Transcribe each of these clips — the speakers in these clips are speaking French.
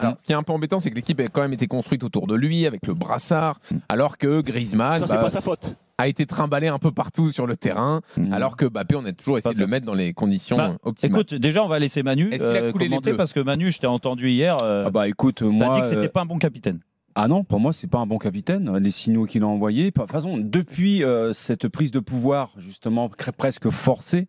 Alors, ce qui est un peu embêtant, c'est que l'équipe a quand même été construite autour de lui, avec le brassard, alors que Griezmann Ça, c'est pas sa faute. a été trimballé un peu partout sur le terrain, alors que Mbappé, on a toujours essayé de le mettre dans les conditions optimales. Écoute, déjà, on va laisser Manu commenter, parce que Manu, je t'ai entendu hier, écoute, t'as moi, dit que c'était pas un bon capitaine. Ah non, pour moi, c'est pas un bon capitaine. Les signaux qu'il a envoyés, de toute façon, depuis cette prise de pouvoir, justement, presque forcée,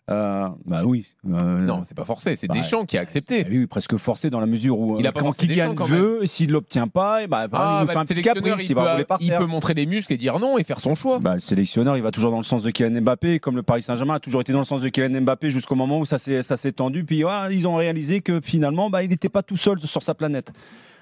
oui. Non, c'est pas forcé, c'est Deschamps qui a accepté. Oui, presque forcé dans la mesure où il a pas quand Kylian veut, s'il ne l'obtient pas, il fait un petit caprice, il va rouler par terre. Il peut montrer les muscles et dire non et faire son choix. Le sélectionneur, il va toujours dans le sens de Kylian Mbappé, comme le Paris Saint-Germain a toujours été dans le sens de Kylian Mbappé jusqu'au moment où ça s'est tendu. Puis ils ont réalisé que finalement, il n'était pas tout seul sur sa planète.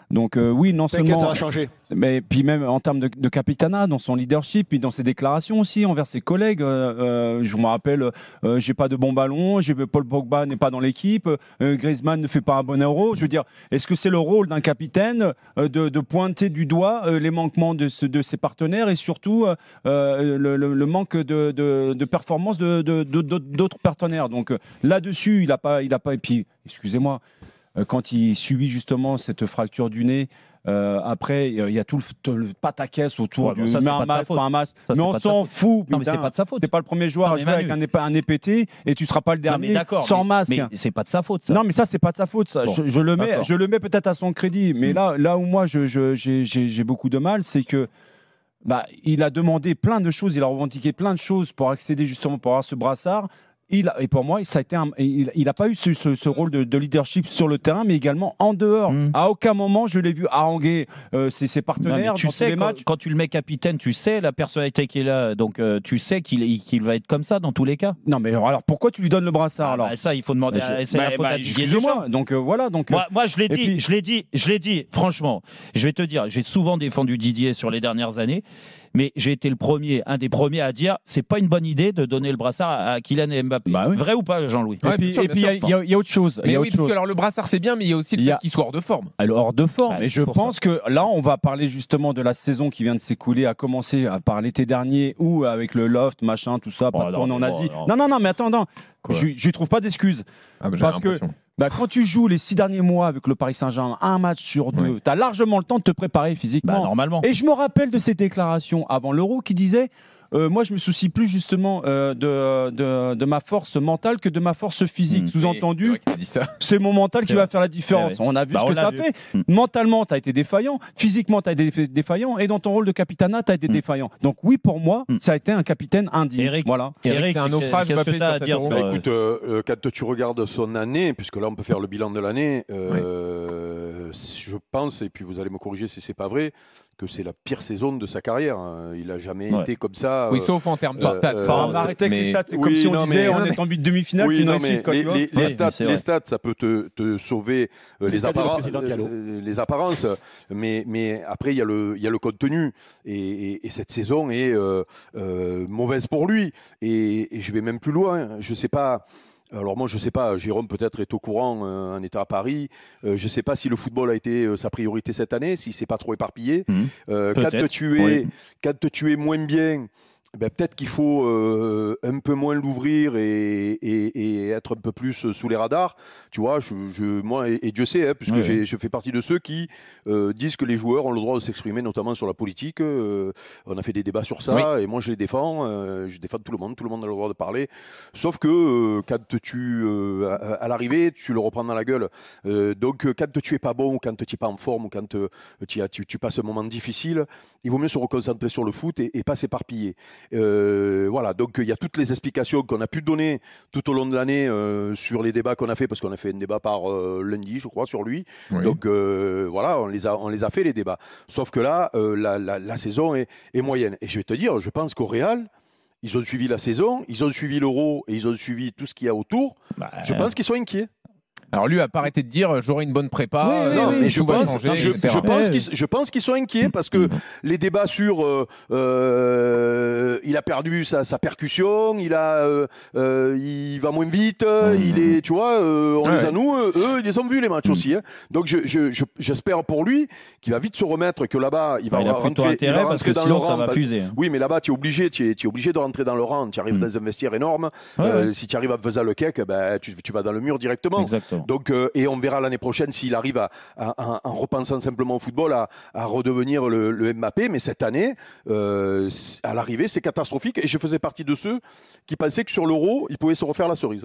Donc oui, non seulement, ça va changer. Mais puis même en termes de capitanat, dans son leadership, puis dans ses déclarations aussi envers ses collègues. Je me rappelle, j'ai pas de bon ballon, Paul Pogba n'est pas dans l'équipe, Griezmann ne fait pas un bon Euro. Je veux dire, est-ce que c'est le rôle d'un capitaine de pointer du doigt les manquements de ses partenaires et surtout le manque de performance d'autres partenaires. Donc là-dessus, il a pas. Et puis, excusez-moi. Quand il subit justement cette fracture du nez, après il y a tout le pataquès autour du ça, un masque, pas un masque. Mais on s'en fout. Non, mais c'est pas de sa faute. T'es pas le premier joueur à jouer avec un nez pété et tu seras pas le dernier sans masque. Mais c'est pas de sa faute. Ça. Non, mais ça c'est pas de sa faute. Ça. Bon, je le mets peut-être à son crédit. Mais là où moi j'ai beaucoup de mal, c'est que il a demandé plein de choses, il a revendiqué plein de choses pour accéder justement pour avoir ce brassard. Et pour moi, ça a été il n'a pas eu ce rôle de leadership sur le terrain, mais également en dehors. À aucun moment, je l'ai vu haranguer ses partenaires tu dans sais, tous les matchs. Quand tu le mets capitaine, tu sais la personnalité qu'il a, donc tu sais qu'il va être comme ça dans tous les cas. Non, mais alors pourquoi tu lui donnes le brassard alors ça, il faut demander. C'est la faute à Didier Deschamps. Donc voilà. Donc moi, je l'ai dit. Franchement, je vais te dire, j'ai souvent défendu Didier sur les dernières années. Mais j'ai été un des premiers à dire c'est pas une bonne idée de donner le brassard à Kylian et Mbappé. Vrai ou pas, Jean-Louis? Et puis il y a autre chose. Mais oui, parce que alors, le brassard c'est bien, mais il y a aussi le fait qu'il soit hors de forme. Alors hors de forme. Et je pense que là, on va parler justement de la saison qui vient de s'écouler, à commencer par l'été dernier ou avec le loft, machin, tout ça, pas de tournée en Asie. Non, mais attends, je trouve pas d'excuses. Parce que quand tu joues les 6 derniers mois avec le Paris Saint-Germain, un match sur 2, tu as largement le temps de te préparer physiquement. Normalement. Et je me rappelle de ces déclarations avant l'Euro qui disaient moi, je me soucie plus justement de ma force mentale que de ma force physique. Sous-entendu, c'est mon mental qui va faire la différence. On a vu ce que ça fait. Mentalement, tu as été défaillant. Physiquement, tu as été défaillant. Et dans ton rôle de capitanat, tu as été défaillant. Donc oui, pour moi, ça a été un capitaine indigne. Eric, voilà. Eric, c'est un naufrage. Qu'est-ce que tu as à dire écoute, quand tu regardes son année, puisque là, on peut faire le bilan de l'année, je pense, et puis vous allez me corriger si c'est pas vrai, que c'est la pire saison de sa carrière. Il n'a jamais été comme ça. Oui, sauf en termes de stats. On va arrêter avec les stats. C'est comme si on disait on est en but de demi-finale, c'est une réussite. Les stats, ça peut te sauver les apparences. Mais après, il y a le contenu. Et cette saison est mauvaise pour lui. Et je vais même plus loin. Je ne sais pas. Alors moi, je ne sais pas, Jérôme peut-être est au courant en étant à Paris. Je ne sais pas si le football a été sa priorité cette année, si c'est pas trop éparpillé. Quand tu es moins bien, peut-être qu'il faut un peu moins l'ouvrir et être un peu plus sous les radars. Tu vois, moi, et Dieu sait, puisque je fais partie de ceux qui disent que les joueurs ont le droit de s'exprimer, notamment sur la politique. On a fait des débats sur ça, et moi je les défends. Je défends tout le monde a le droit de parler. Sauf que quand à l'arrivée, tu le reprends dans la gueule. Donc quand tu es pas bon, ou quand tu n'es pas en forme, ou quand tu passes un moment difficile, il vaut mieux se reconcentrer sur le foot et pas s'éparpiller. Voilà, donc il y a toutes les explications qu'on a pu donner tout au long de l'année sur les débats qu'on a fait, parce qu'on a fait un débat par lundi, je crois, sur lui. Donc voilà, on les a fait les débats. Sauf que là, la saison est moyenne. Et je vais te dire, je pense qu'au Real, ils ont suivi la saison, ils ont suivi l'Euro et ils ont suivi tout ce qu'il y a autour. Je pense qu'ils sont inquiets. Alors lui a pas arrêté de dire j'aurai une bonne prépa. Mais je pense qu'ils sont inquiets parce que les débats sur il a perdu sa percussion, il va moins vite, tu vois, on les a nous, eux ils les ont vus les matchs aussi. Donc j'espère pour lui qu'il va vite se remettre, que là-bas il va rentrer parce que dans sinon le rang. Ça va fuser. Oui, mais là-bas tu es obligé de rentrer dans le rang. Tu arrives dans un vestiaire énorme. Si tu arrives en faisant le cake, tu vas dans le mur directement. Exactement. Donc, et on verra l'année prochaine s'il arrive en repensant simplement au football à redevenir le Mbappé. Mais cette année, à l'arrivée, c'est catastrophique. Et je faisais partie de ceux qui pensaient que sur l'Euro, il pouvait se refaire la cerise.